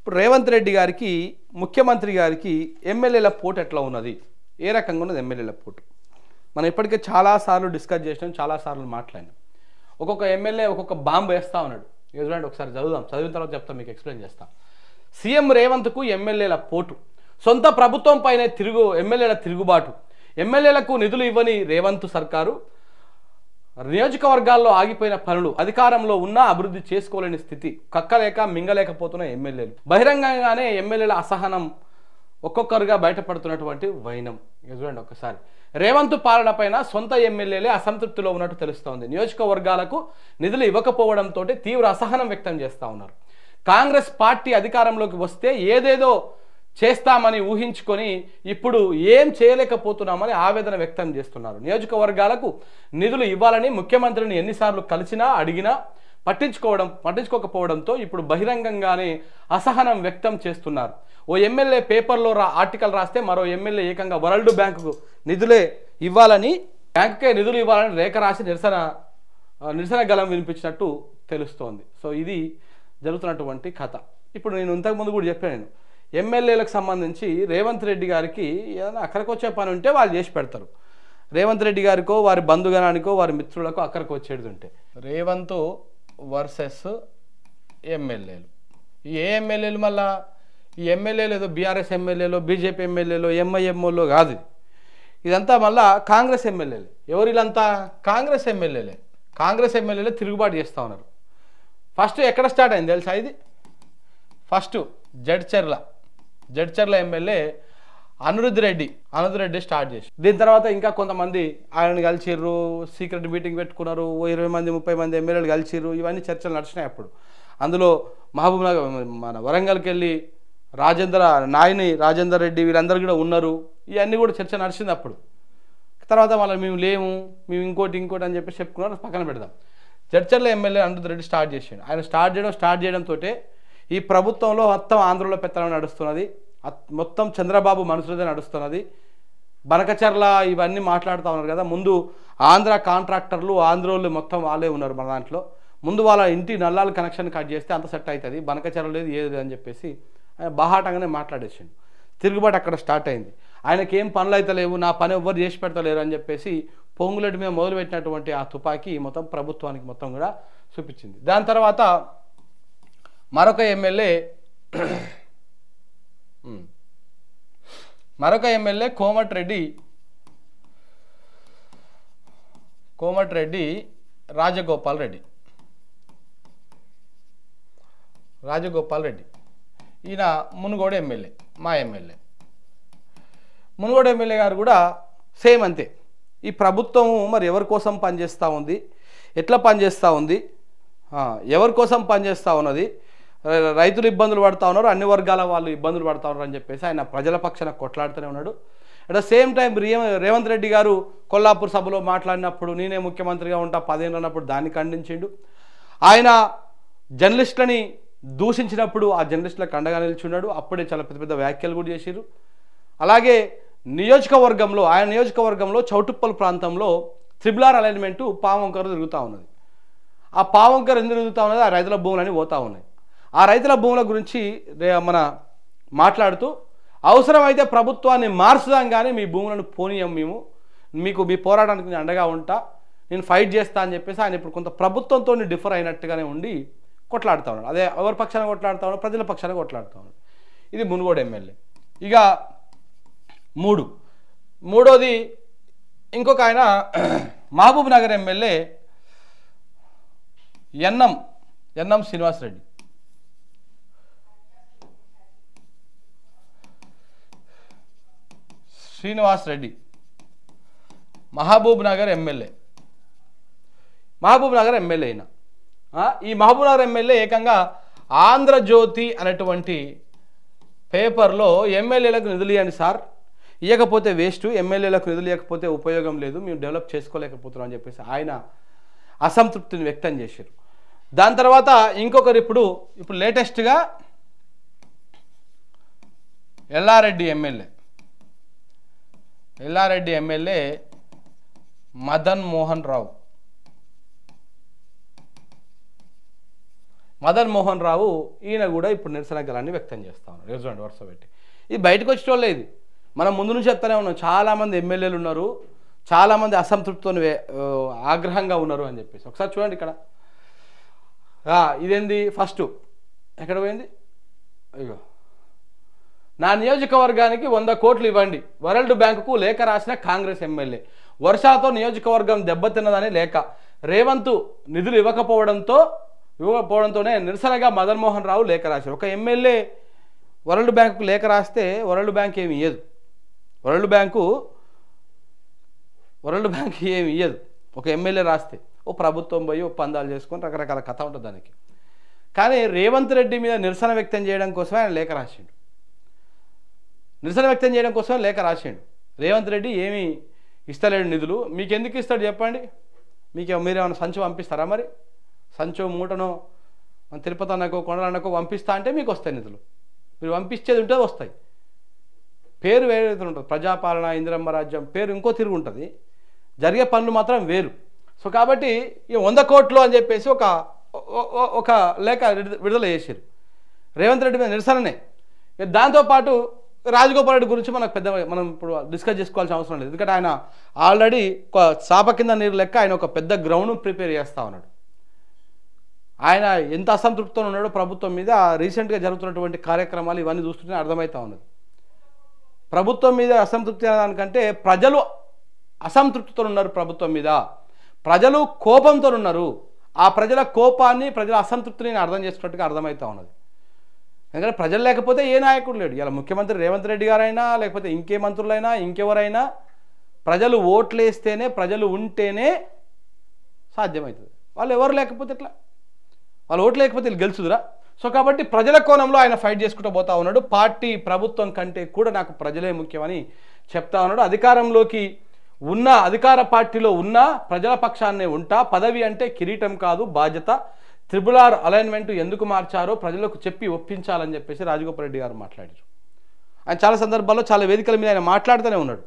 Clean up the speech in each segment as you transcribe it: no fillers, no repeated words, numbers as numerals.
ఇప్పుడు రేవంత్ రెడ్డి గారికి ముఖ్యమంత్రి గారికి ఎమ్మెల్యేల పోటు ఎట్లా ఉన్నది, ఏ రకంగా ఉన్నది ఎమ్మెల్యేల పోటు? మనం ఇప్పటికే చాలాసార్లు డిస్కస్ చేసినాం, చాలాసార్లు మాట్లాడినాం. ఒక్కొక్క ఎమ్మెల్యే ఒక్కొక్క బాంబు వేస్తూ ఉన్నాడు. చూడండి, ఒకసారి చదువుదాం, చదివిన తర్వాత చెప్తాం, మీకు ఎక్స్ప్లెయిన్ చేస్తాం. సీఎం రేవంత్కు ఎమ్మెల్యేల పోటు, సొంత ప్రభుత్వం పైనే ఎమ్మెల్యేల తిరుగుబాటు, ఎమ్మెల్యేలకు నిధులు ఇవ్వని రేవంత్ సర్కారు, నియోజకవర్గాల్లో ఆగిపోయిన పనులు, అధికారంలో ఉన్నా అభివృద్ధి చేసుకోలేని స్థితి, కక్కలేక మింగలేకపోతున్న ఎమ్మెల్యేలు, బహిరంగంగానే ఎమ్మెల్యేల అసహనం ఒక్కొక్కరుగా బయటపడుతున్నటువంటి వైనం. చూడండి ఒకసారి, రేవంత్ పాలన పైన సొంత ఎమ్మెల్యేలే అసంతృప్తిలో ఉన్నట్టు తెలుస్తోంది. నియోజకవర్గాలకు నిధులు ఇవ్వకపోవడంతో తీవ్ర అసహనం వ్యక్తం చేస్తూ ఉన్నారు. కాంగ్రెస్ పార్టీ అధికారంలోకి వస్తే ఏదేదో చేస్తామని ఊహించుకొని ఇప్పుడు ఏం చేయలేకపోతున్నామని ఆవేదన వ్యక్తం చేస్తున్నారు. నియోజకవర్గాలకు నిధులు ఇవ్వాలని ముఖ్యమంత్రిని ఎన్నిసార్లు కలిసినా అడిగినా పట్టించుకోకపోవడంతో ఇప్పుడు బహిరంగంగానే అసహనం వ్యక్తం చేస్తున్నారు. ఓ ఎమ్మెల్యే పేపర్లో ఆర్టికల్ రాస్తే మరో ఎమ్మెల్యే ఏకంగా వరల్డ్ బ్యాంకుకు నిధులే ఇవ్వాలని, బ్యాంకుకే నిధులు ఇవ్వాలని రేఖ రాసి నిరసన గలం వినిపించినట్టు తెలుస్తోంది. సో ఇది జరుగుతున్నటువంటి కథ. ఇప్పుడు నేను ఇంతకుముందు కూడా చెప్పాను, ఎమ్మెల్యేలకు సంబంధించి రేవంత్ రెడ్డి గారికి ఏదైనా అక్కడికి వచ్చే పని ఉంటే వాళ్ళు చేసి పెడతారు. రేవంత్ రెడ్డి గారికో వారి బంధుగణానికో వారి మిత్రులకు అక్కడికి వచ్చేది ఉంటే. రేవంత్ వర్సెస్ ఎమ్మెల్యేలు, ఏ ఎమ్మెల్యేలు మళ్ళా ఈ ఎమ్మెల్యేలు ఏదో బీఆర్ఎస్ ఎమ్మెల్యేలో, బీజేపీ ఎమ్మెల్యేలో, ఎంఐఎంఓలో కాదు, ఇదంతా మళ్ళా కాంగ్రెస్ ఎమ్మెల్యేలు. ఎవరు వీళ్ళంతా? కాంగ్రెస్ ఎమ్మెల్యేలే. కాంగ్రెస్ ఎమ్మెల్యేలే తిరుగుబాటు చేస్తూ ఉన్నారు. ఫస్ట్ ఎక్కడ స్టార్ట్ అయింది తెలుసా? ఇది first Jadcherla MLA Anirudh Reddy start చేసి, దీని తర్వాత ఇంకా కొంతమంది ఆయనను కలిసిర్రు, సీక్రెట్ మీటింగ్ పెట్టుకున్నారు, 20 మంది 30 మంది ఎమ్మెల్యేలు కలిసిర్రు. ఇవన్నీ చర్చలు నడిచినాయి అప్పుడు. అందులో మహబూబ్ నగర్, మన వరంగల్కి వెళ్ళి రాజేందర్ రెడ్డి వీళ్ళందరూ కూడా ఉన్నారు. ఇవన్నీ కూడా చర్చ నడిచింది అప్పుడు. తర్వాత మళ్ళీ మేము ఇంకోటి అని చెప్పేసి చెప్పుకున్నారు, పక్కన పెడదాం. జడ్చర్ల ఎమ్మెల్యే అనిరుద్ రెడ్డి స్టార్ట్ చేసాడు. ఆయన స్టార్ట్ చేయడంతో ఈ ప్రభుత్వంలో మొత్తం ఆంధ్రలో పెత్తనం నడుస్తున్నది, మొత్తం చంద్రబాబు మనసులోనే నడుస్తున్నది. బనకచర్ల ఇవన్నీ మాట్లాడుతూ ఉన్నారు కదా. ముందు ఆంధ్ర కాంట్రాక్టర్లు, ఆంధ్రోళ్ళు మొత్తం వాళ్ళే ఉన్నారు మన దాంట్లో. ముందు వాళ్ళ ఇంటి నల్లాల కనెక్షన్ కట్ చేస్తే అంత సెట్ అవుతుంది, బనకచర్ల లేదు ఏది అని చెప్పేసి ఆయన బాహాటంగానే మాట్లాడేసిండు. తిరుగుబాటు అక్కడ స్టార్ట్ అయింది. ఆయనకి ఏం పనులు అయితే లేవు, నా పని ఎవ్వరు చేసి పెడతలేరు అని చెప్పేసి పొంగులెడ్డి మీద మొదలుపెట్టినటువంటి ఆ తుపాకీ మొత్తం ప్రభుత్వానికి మొత్తం కూడా చూపించింది. దాని తర్వాత మరొక ఎమ్మెల్యే కోమటిరెడ్డి రాజగోపాల్ రెడ్డి. ఈయన మునుగోడు ఎమ్మెల్యే, మా ఎమ్మెల్యే. మునుగోడు ఎమ్మెల్యే గారు కూడా సేమ్ అంతే. ఈ ప్రభుత్వం మరి ఎవరి కోసం పనిచేస్తూ ఉంది, ఎట్లా పనిచేస్తూ ఉంది, ఎవరి కోసం పనిచేస్తూ ఉన్నది, రైతులు ఇబ్బందులు పడుతూ ఉన్నారు, అన్ని వర్గాల వాళ్ళు ఇబ్బందులు పడుతూ ఉన్నారు అని చెప్పేసి ఆయన ప్రజల పక్షాన కొట్లాడుతూనే ఉన్నాడు. At the same time Revanth Reddy గారు కొల్లాపూర్ సభలో మాట్లాడినప్పుడు నేనే ముఖ్యమంత్రిగా ఉంటా 10 ఏళ్ళు అన్నప్పుడు దాన్ని ఖండించిండు. ఆయన జర్నలిస్టులని దూషించినప్పుడు ఆ జర్నలిస్టులకు అండగా నిలిచున్నాడు. అప్పుడే చాలా పెద్ద వ్యాఖ్యలు కూడా చేశారు. అలాగే ఆయన నియోజకవర్గంలో చౌటుప్పల్ ప్రాంతంలో త్రిబుల్ అలైన్మెంటు పావంకర్ తిరుగుతూ ఉన్నది. ఆ పావంకర్ ఎందుకు తిరుగుతూ ఉన్నది? ఆ రైతుల భూములని పోతూ ఉన్నాయి. ఆ రైతుల భూముల గురించి మన మాట్లాడుతూ అవసరమైతే ప్రభుత్వాన్ని మార్చుదాం కానీ మీ భూములను పోనీయం, మీ పోరాటానికి నేను అండగా ఉంటా, నేను ఫైట్ చేస్తా అని చెప్పేసి ఆయన ఇప్పుడు కొంత ప్రభుత్వంతో డిఫర్ అయినట్టుగానే ఉండి కొట్లాడుతూ ఉన్నాడు. అదే ఎవరి పక్షాన కొట్లాడుతూ ఉన్నాడు? ప్రజల పక్షాన కొట్లాడుతూ ఉన్నాడు. ఇది మునుగోడు ఎమ్మెల్యే. ఇక మూడోది ఇంకొక ఆయన మహబూబ్ నగర్ ఎమ్మెల్యే ఎన్నం శ్రీనివాస్ రెడ్డి మహబూబ్ నగర్ ఎమ్మెల్యే అయినా ఈ మహబూబ్ నగర్ ఎమ్మెల్యే ఏకంగా ఆంధ్రజ్యోతి అనేటువంటి పేపర్లో ఎమ్మెల్యేలకు నిధులు ఇవ్వండి సార్, ఇవ్వకపోతే వేస్ట్, ఎమ్మెల్యేలకు నిధులు ఇవ్వకపోతే ఉపయోగం లేదు, మేము డెవలప్ చేసుకోలేకపోతున్నాం అని చెప్పేసి ఆయన అసంతృప్తిని వ్యక్తం చేశారు. దాని తర్వాత ఇంకొకరు ఇప్పుడు లేటెస్ట్గా ఎల్లారెడ్డి ఎమ్మెల్యే మదన్ మోహన్ రావు. మదన్ మోహన్ రావు ఈయన కూడా ఇప్పుడు నిరసన గలాన్ని వ్యక్తం చేస్తా ఉన్నారు. చూడండి వరుస పెట్టి ఇది బయటకు వచ్చేటోళ్ళే. ఇది మనం ముందు నుంచి చెప్తానే ఉన్నాం, చాలామంది ఎమ్మెల్యేలు ఉన్నారు, చాలామంది అసంతృప్తితో ఆగ్రహంగా ఉన్నారు అని చెప్పేసి. ఒకసారి చూడండి ఇక్కడ ఇదేంది ఫస్ట్ ఎక్కడ పోయింది, అయ్యో నా నియోజకవర్గానికి 100 కోట్లు ఇవ్వండి, వరల్డ్ బ్యాంకుకు లేఖ రాసిన కాంగ్రెస్ ఎమ్మెల్యే. వర్షాలతో నియోజకవర్గం దెబ్బతిన్నదని లేఖ, రేవంత్ నిధులు ఇవ్వకపోవడంతోనే నిరసనగా మదన్ మోహన్ రావు లేఖ రాశారు. ఒక ఎమ్మెల్యే వరల్డ్ బ్యాంకుకు లేఖ రాస్తే వరల్డ్ బ్యాంక్ ఏమి ఇయ్యదు, వరల్డ్ బ్యాంకు ఏమి ఇయ్యదు. ఒక ఎమ్మెల్యే రాస్తే ఓ ప్రభుత్వం పోయి ఒప్పందాలు చేసుకొని రకరకాల కథ ఉంటుంది దానికి. కానీ రేవంత్ రెడ్డి మీద నిరసన వ్యక్తం చేయడం కోసమే ఆయన లేఖ రాసిండు. నిరసన వ్యక్తం చేయడం కోసం లేఖ రాసిండు. రేవంత్ రెడ్డి ఏమీ ఇస్తలేడు నిధులు, మీకు ఎందుకు ఇస్తాడు చెప్పండి, మీరేమైనా సంచు పంపిస్తారా? మరి సంచో మూటనో తిరుపతి అన్నకో కొండలన్నకో పంపిస్తా అంటే మీకు వస్తాయి నిధులు. మీరు పంపించేది ఉంటే వస్తాయి. పేరు వేరే ఉంటుంది, ప్రజాపాలన, ఇందిరమ్మ రాజ్యం పేరు ఇంకో తిరుగు ఉంటుంది, జరిగే పనులు మాత్రం వేరు. సో కాబట్టి ఈ 100 కోట్లు అని చెప్పేసి ఒక లేఖ విడుదల చేశారు రేవంత్ రెడ్డి మీద నిరసననే. దాంతోపాటు రాజగోపాల్ రెడ్డి గురించి మనం ఇప్పుడు డిస్కస్ చేసుకోవాల్సిన అవసరం లేదు, ఎందుకంటే ఆయన ఆల్రెడీ ఒక చాప కింద నీరు లెక్క ఆయన ఒక పెద్ద గ్రౌండ్ ప్రిపేర్ చేస్తూ ఉన్నాడు. ఆయన ఎంత అసంతృప్తితో ఉన్నాడో ప్రభుత్వం మీద, రీసెంట్గా జరుగుతున్నటువంటి కార్యక్రమాలు ఇవన్నీ చూస్తుంటే అర్థమవుతూ ఉన్నది. ప్రభుత్వం మీద అసంతృప్తి దానికంటే ప్రజలు అసంతృప్తితో ఉన్నారు, ప్రభుత్వం మీద ప్రజలు కోపంతో ఉన్నారు. ఆ ప్రజల కోపాన్ని, ప్రజల అసంతృప్తిని అర్థం చేసుకున్నట్టుగా అర్థమవుతూ ఉన్నది. ఎందుకంటే ప్రజలు లేకపోతే ఏ నాయకుడు లేడు. ఇలా ముఖ్యమంత్రి రేవంత్ రెడ్డి గారైనా లేకపోతే ఇంకే మంత్రులైనా ఇంకెవరైనా ప్రజలు ఓట్లు వేస్తేనే, ప్రజలు ఉంటేనే సాధ్యమవుతుంది. వాళ్ళు ఎవరు లేకపోతే ఎట్లా, వాళ్ళు ఓట్లు లేకపోతే వీళ్ళు గెలుచుదురా? సో కాబట్టి ప్రజల కోణంలో ఆయన ఫైట్ చేసుకుంటూ పోతా ఉన్నాడు. పార్టీ ప్రభుత్వం కంటే కూడా నాకు ప్రజలే ముఖ్యమని చెప్తా ఉన్నాడు. అధికార పార్టీలో ఉన్న ప్రజల పక్షాన్నే ఉంటా, పదవి అంటే కిరీటం కాదు బాధ్యత, RRR అలైన్మెంట్ ఎందుకు మార్చారో ప్రజలకు చెప్పి ఒప్పించాలని చెప్పేసి రాజగోపాల్ రెడ్డి గారు మాట్లాడారు. ఆయన చాలా సందర్భాల్లో చాలా వేదికల మీద ఆయన మాట్లాడుతూనే ఉన్నాడు.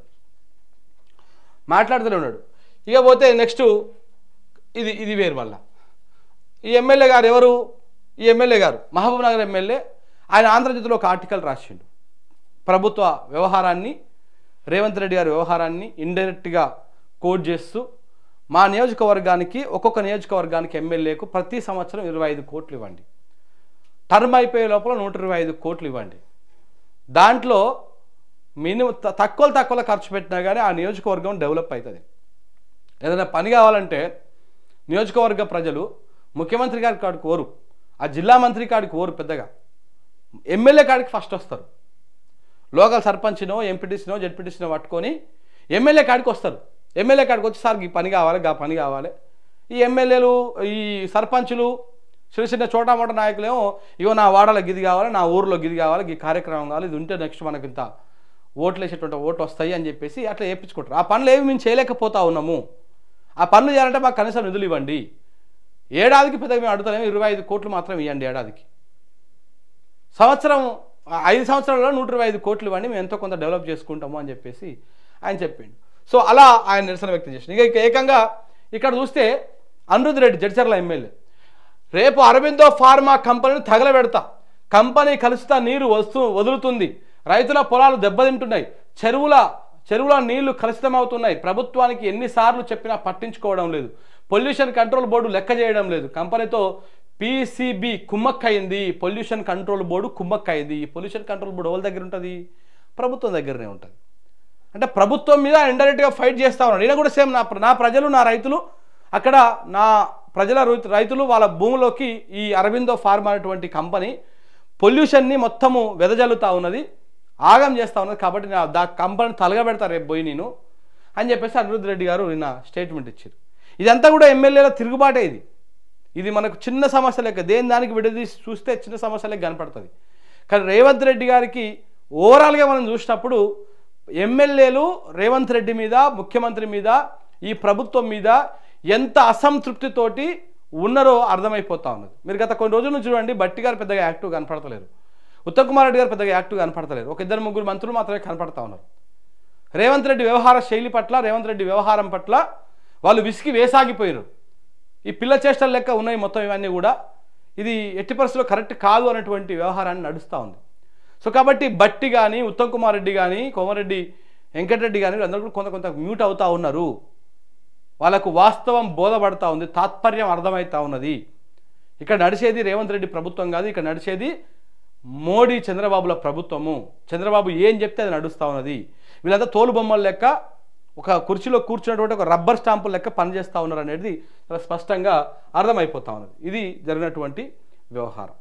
ఇక పోతే నెక్స్ట్ ఇది వేరు వల్ల ఈ ఎమ్మెల్యే గారు ఎవరు, ఈ ఎమ్మెల్యే గారు మహబూబ్ నగర్ ఎమ్మెల్యే. ఆయన ఆంధ్రజ్యోతిలో ఒక ఆర్టికల్ రాసిండు. ప్రభుత్వ వ్యవహారాన్ని, రేవంత్ రెడ్డి గారి వ్యవహారాన్ని ఇండైరెక్ట్గా కోట్ చేస్తూ మా నియోజకవర్గానికి, ఒక్కొక్క నియోజకవర్గానికి ఎమ్మెల్యేకు ప్రతి సంవత్సరం 25 కోట్లు ఇవ్వండి, టర్మ్ అయిపోయే లోపల 125 కోట్లు ఇవ్వండి. దాంట్లో మినిమం తక్కువ ఖర్చు పెట్టినా కానీ ఆ నియోజకవర్గం డెవలప్ అవుతుంది. ఏదైనా పని కావాలంటే నియోజకవర్గ ప్రజలు ముఖ్యమంత్రి గారి కాడికి ఓరు, ఆ జిల్లా మంత్రి కాడికి ఓరు, పెద్దగా ఎమ్మెల్యే కాడికి ఫస్ట్ వస్తారు. లోకల్ సర్పంచ్నో ఎంపీటీసీనో జెడ్పీటీసీనో పట్టుకొని ఎమ్మెల్యే కాడికి వస్తారు. ఎమ్మెల్యే కాడికి వచ్చి సార్ ఈ పని కావాలి, పని కావాలి. ఈ ఎమ్మెల్యేలు, ఈ సర్పంచులు, చిన్న చోటామోట నాయకులేమో ఇగో నా వాడలో గిది కావాలి, నా ఊరిలో గిది కావాలి, ఈ కార్యక్రమం కావాలి, ఇది ఉంటే నెక్స్ట్ మనకి ఇంత ఓట్లు వేసేటువంటి ఓట్లు వస్తాయి అని చెప్పేసి అట్లా వేయించుకుంటారు. ఆ పనులు ఏమి మేము చేయలేకపోతా ఉన్నాము, ఆ పనులు చేయాలంటే మాకు కనీసం నిధులు ఇవ్వండి. ఏడాదికి పెద్దగా మేము అడుగుతామేమో 25 కోట్లు మాత్రం ఇవ్వండి ఏడాదికి. సంవత్సరం 5 సంవత్సరాలలో 125 కోట్లు ఇవ్వండి, మేము ఎంతో కొంత డెవలప్ చేసుకుంటాము అని చెప్పేసి ఆయన చెప్పిండు. సో అలా ఆయన నిరసన వ్యక్తం చేసింది. ఇక ఏకంగా ఇక్కడ చూస్తే అనిరుద్ రెడ్డి జడ్చర్ల ఎమ్మెల్యే, రేపు అరబిందో ఫార్మా కంపెనీని తగలబెడతా, కంపెనీ కలుషిత నీరు వదులుతుంది, రైతుల పొలాలు దెబ్బతింటున్నాయి, చెరువుల నీళ్లు కలుషితమవుతున్నాయి, ప్రభుత్వానికి ఎన్నిసార్లు చెప్పినా పట్టించుకోవడం లేదు, పొల్యూషన్ కంట్రోల్ బోర్డు లెక్క చేయడం లేదు, కంపెనీతో PCB కుమ్మక్కయింది, పొల్యూషన్ కంట్రోల్ బోర్డు కుమ్మక్కయింది. ఈ పొల్యూషన్ కంట్రోల్ బోర్డు ఎవరి దగ్గర ఉంటుంది? ప్రభుత్వం దగ్గరనే ఉంటుంది. అంటే ప్రభుత్వం మీద ఇండైరెక్ట్గా ఫైట్ చేస్తూ ఉన్నాడు. ఈయన కూడా సేమ్ నా ప్రజలు, నా రైతులు, అక్కడ నా ప్రజల రైతులు వాళ్ళ భూములోకి ఈ అరబిందో ఫార్మా అనేటువంటి కంపెనీ పొల్యూషన్ని మొత్తము వెదజల్లుతూ ఉన్నది, ఆగం చేస్తూ ఉన్నది, కాబట్టి దా కంపెనీ తలగబెడతా రేపు పోయి నేను అని చెప్పేసి అనిరుద్ రెడ్డి గారు నిన్న స్టేట్మెంట్ ఇచ్చారు. ఇదంతా కూడా ఎమ్మెల్యేల తిరుగుబాటే. ఇది మనకు చిన్న సమస్య లెక్క, దేని దానికి విడదీసి చూస్తే చిన్న సమస్యలే కనపడుతుంది. కానీ రేవంత్ రెడ్డి గారికి ఓవరాల్గా మనం చూసినప్పుడు ఎమ్మెల్యేలు రేవంత్ రెడ్డి మీద, ముఖ్యమంత్రి మీద, ఈ ప్రభుత్వం మీద ఎంత అసంతృప్తితోటి ఉన్నారో అర్థమైపోతా ఉన్నది. మీరు గత కొన్ని రోజుల నుంచి చూడండి, బట్టి గారు పెద్దగా యాక్టివ్ కనపడతలేరు, ఉత్తమ్ కుమార్ రెడ్డి గారు పెద్దగా యాక్టివ్ కనపడతలేరు, ఒక 2-3 మంత్రులు మాత్రమే కనపడతా ఉన్నారు. రేవంత్ రెడ్డి వ్యవహార శైలి పట్ల, రేవంత్ రెడ్డి వ్యవహారం పట్ల వాళ్ళు విసిగి వేసాగిపోయారు. ఈ పిల్ల చేష్టల లెక్క ఉన్నాయి మొత్తం ఇవన్నీ కూడా. ఇది ఎట్టి పరిస్థితుల్లో కరెక్ట్ కాదు అనేటువంటి వ్యవహారాన్ని నడుస్తూ ఉంది. సో కాబట్టి బట్టి కానీ ఉత్తమ్ కుమార్ రెడ్డి కానీ కోమరెడ్డి వెంకటరెడ్డి కానీ వీళ్ళందరూ కూడా కొంత కొంత మ్యూట్ అవుతూ ఉన్నారు. వాళ్ళకు వాస్తవం బోధపడతా ఉంది, తాత్పర్యం అర్థమవుతా ఉన్నది. ఇక్కడ నడిచేది రేవంత్ రెడ్డి ప్రభుత్వం కాదు, ఇక్కడ నడిచేది మోడీ చంద్రబాబుల ప్రభుత్వము. చంద్రబాబు ఏం చెప్తే అది నడుస్తూ ఉన్నది. వీళ్ళంతా తోలుబొమ్మల లెక్క ఒక కుర్చీలో కూర్చున్నటువంటి ఒక రబ్బర్ స్టాంపు లెక్క పనిచేస్తూ ఉన్నారు అనేది చాలా స్పష్టంగా అర్థమైపోతా ఉన్నది. ఇది జరిగినటువంటి వ్యవహారం.